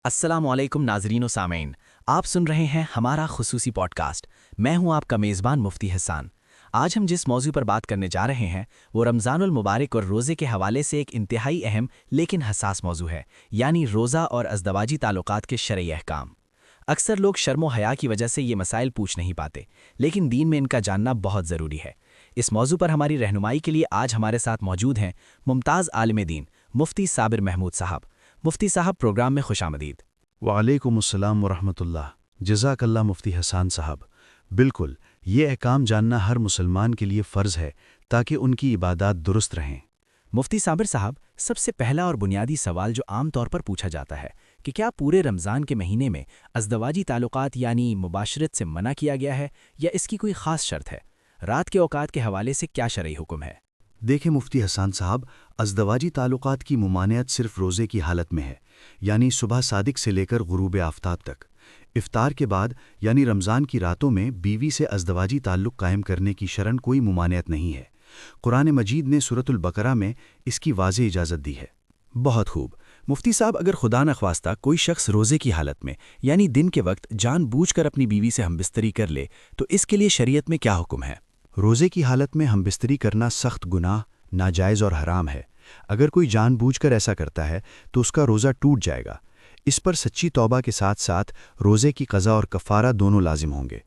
السلام علیکم ناظرین و سامعین، آپ سن رہے ہیں ہمارا خصوصی پوڈ کاسٹ۔ میں ہوں آپ کا میزبان مفتی حسان۔ آج ہم جس موضوع پر بات کرنے جا رہے ہیں وہ رمضان المبارک اور روزے کے حوالے سے ایک انتہائی اہم لیکن حساس موضوع ہے، یعنی روزہ اور ازدواجی تعلقات کے شرعی احکام۔ اکثر لوگ شرم و حیا کی وجہ سے یہ مسائل پوچھ نہیں پاتے، لیکن دین میں ان کا جاننا بہت ضروری ہے۔ اس موضوع پر ہماری رہنمائی کے لیے آج ہمارے ساتھ موجود ہیں ممتاز عالم دین مفتی صابر محمود صاحب۔ مفتی صاحب، پروگرام میں خوش آمدید۔ وعلیکم السلام ورحمۃ اللہ۔ جزاک اللہ مفتی حسان صاحب۔ بالکل، یہ احکام جاننا ہر مسلمان کے لیے فرض ہے تاکہ ان کی عبادات درست رہیں۔ مفتی صابر صاحب، سب سے پہلا اور بنیادی سوال جو عام طور پر پوچھا جاتا ہے کہ کیا پورے رمضان کے مہینے میں ازدواجی تعلقات یعنی مباشرت سے منع کیا گیا ہے یا اس کی کوئی خاص شرط ہے؟ رات کے اوقات کے حوالے سے کیا شرعی حکم ہے؟ دیکھیں مفتی حسان صاحب، ازدواجی تعلقات کی ممانعت صرف روزے کی حالت میں ہے، یعنی صبح صادق سے لے کر غروب آفتاب تک۔ افطار کے بعد یعنی رمضان کی راتوں میں بیوی سے ازدواجی تعلق قائم کرنے کی شرعاً کوئی ممانعت نہیں ہے۔ قرآن مجید نے سورۃ البقرہ میں اس کی واضح اجازت دی ہے۔ بہت خوب۔ مفتی صاحب، اگر خدا نخواستہ کوئی شخص روزے کی حالت میں یعنی دن کے وقت جان بوجھ کر اپنی بیوی سے ہمبستری کر لے تو اس کے لیے شریعت میں کیا حکم ہے؟ روزے کی حالت میں ہمبستری کرنا سخت گناہ، ناجائز اور حرام ہے۔ اگر کوئی جان بوجھ کر ایسا کرتا ہے تو اس کا روزہ ٹوٹ جائے گا۔ اس پر سچی توبہ کے ساتھ ساتھ روزے کی قضا اور کفارہ دونوں لازم ہوں گے۔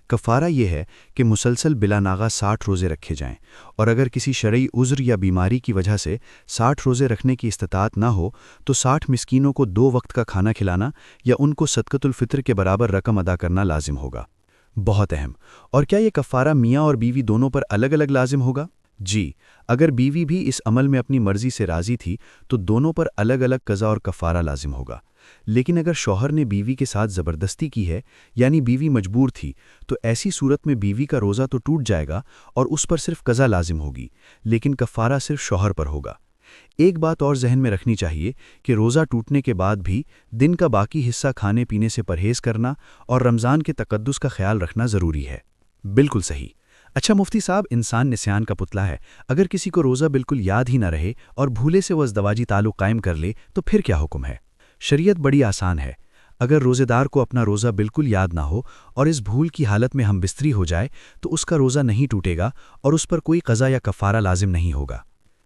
کفارہ یہ ہے کہ مسلسل بلا ناغہ 60 روزے رکھے جائیں، اور اگر کسی شرعی عذر یا بیماری کی وجہ سے 60 روزے رکھنے کی استطاعت نہ ہو تو 60 مسکینوں کو 2 وقت کا کھانا کھلانا یا ان کو صدقۃ الفطر کے برابر رقم ادا کرنا لازم ہوگا۔ بہت اہم۔ اور کیا یہ کفارہ میاں اور بیوی دونوں پر الگ الگ لازم ہوگا؟ جی، اگر بیوی بھی اس عمل میں اپنی مرضی سے راضی تھی تو دونوں پر الگ الگ قضا اور کفارہ لازم ہوگا۔ لیکن اگر شوہر نے بیوی کے ساتھ زبردستی کی ہے یعنی بیوی مجبور تھی تو ایسی صورت میں بیوی کا روزہ تو ٹوٹ جائے گا اور اس پر صرف قضا لازم ہوگی، لیکن کفارہ صرف شوہر پر ہوگا۔ ایک بات اور ذہن میں رکھنی چاہیے کہ روزہ ٹوٹنے کے بعد بھی دن کا باقی حصہ کھانے پینے سے پرہیز کرنا اور رمضان کے تقدس کا خیال رکھنا ضروری ہے۔ بالکل صحیح۔ اچھا مفتی صاحب، انسان نسیان کا پتلا ہے۔ اگر کسی کو روزہ بالکل یاد ہی نہ رہے اور بھولے سے وہ ازدواجی تعلق قائم کر لے تو پھر کیا حکم ہے؟ شریعت بڑی آسان ہے۔ اگر روزے دار کو اپنا روزہ بالکل یاد نہ ہو اور اس بھول کی حالت میں ہم بستری ہو جائے تو اس کا روزہ نہیں ٹوٹے گا اور اس پر کوئی قضا یا کفارہ لازم نہیں ہوگا۔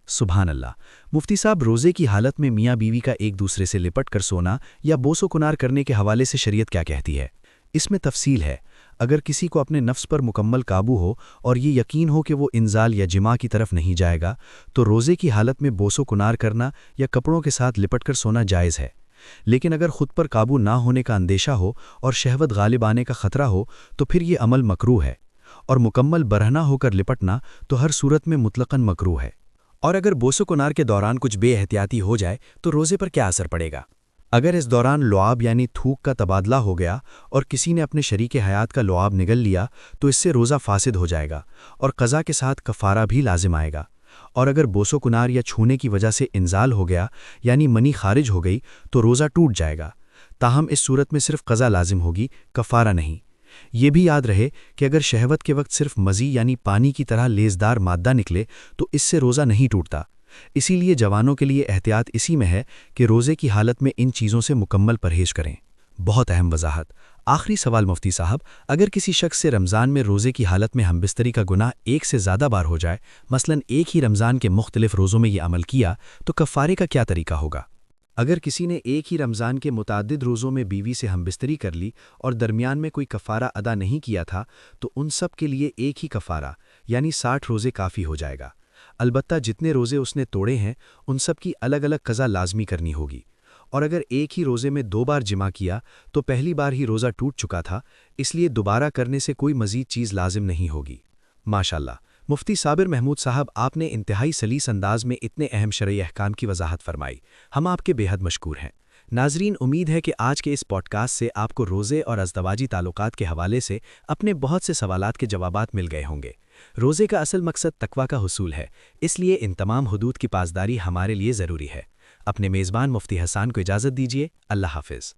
سبحان اللہ۔ مفتی صاحب، روزے کی حالت میں میاں بیوی کا ایک دوسرے سے لپٹ کر سونا یا بوس و کنار کرنے کے حوالے سے شریعت کیا کہتی ہے؟ اس میں تفصیل ہے۔ اگر کسی کو اپنے نفس پر مکمل قابو ہو اور یہ یقین ہو کہ وہ انزال یا جماع کی طرف نہیں جائے گا تو روزے کی حالت میں بوس و کنار کرنا یا کپڑوں کے ساتھ لپٹ کر سونا جائز ہے۔ لیکن اگر خود پر قابو نہ ہونے کا اندیشہ ہو اور شہوت غالب آنے کا خطرہ ہو تو پھر یہ عمل مکروہ ہے، اور مکمل برہنہ ہو کر لپٹنا تو ہر صورت میں مطلقاً مکروہ ہے۔ اور اگر بوس و کنار کے دوران کچھ بے احتیاطی ہو جائے تو روزے پر کیا اثر پڑے گا؟ اگر اس دوران لعاب یعنی تھوک کا تبادلہ ہو گیا اور کسی نے اپنے شریک حیات کا لعاب نگل لیا تو اس سے روزہ فاسد ہو جائے گا اور قضا کے ساتھ کفارہ بھی لازم آئے گا۔ اور اگر بوس و کنار یا چھونے کی وجہ سے انزال ہو گیا یعنی منی خارج ہو گئی تو روزہ ٹوٹ جائے گا، تاہم اس صورت میں صرف قضا لازم ہوگی، کفارہ نہیں۔ یہ بھی یاد رہے کہ اگر شہوت کے وقت صرف مزی یعنی پانی کی طرح لیزدار مادہ نکلے تو اس سے روزہ نہیں ٹوٹتا۔ اسی لیے جوانوں کے لیے احتیاط اسی میں ہے کہ روزے کی حالت میں ان چیزوں سے مکمل پرہیز کریں۔ بہت اہم وضاحت۔ آخری سوال مفتی صاحب، اگر کسی شخص سے رمضان میں روزے کی حالت میں ہمبستری کا گناہ ایک سے زیادہ بار ہو جائے، مثلاً ایک ہی رمضان کے مختلف روزوں میں یہ عمل کیا، تو کفارے کا کیا طریقہ ہوگا؟ اگر کسی نے ایک ہی رمضان کے متعدد روزوں میں بیوی سے ہمبستری کر لی اور درمیان میں کوئی کفارہ ادا نہیں کیا تھا تو ان سب کے لیے ایک ہی کفارہ یعنی 60 روزے کافی ہو جائے گا۔ البتہ جتنے روزے اس نے توڑے ہیں ان سب کی الگ الگ قضا لازمی کرنی ہوگی۔ اور اگر ایک ہی روزے میں 2 بار جمع کیا تو پہلی بار ہی روزہ ٹوٹ چکا تھا، اس لیے دوبارہ کرنے سے کوئی مزید چیز لازم نہیں ہوگی۔ ماشاءاللہ۔ مفتی صابر محمود صاحب، آپ نے انتہائی سلیس انداز میں اتنے اہم شرعی احکام کی وضاحت فرمائی۔ ہم آپ کے بے حد مشکور ہیں۔ ناظرین، امید ہے کہ آج کے اس پوڈ کاسٹ سے آپ کو روزے اور ازدواجی تعلقات کے حوالے سے اپنے بہت سے سوالات کے جوابات مل گئے ہوں گے۔ روزے کا اصل مقصد تقویٰ کا حصول ہے، اس لیے ان تمام حدود کی پاسداری ہمارے لیے ضروری ہے۔ اپنے میزبان مفتی حسان کو اجازت دیجیے۔ اللہ حافظ۔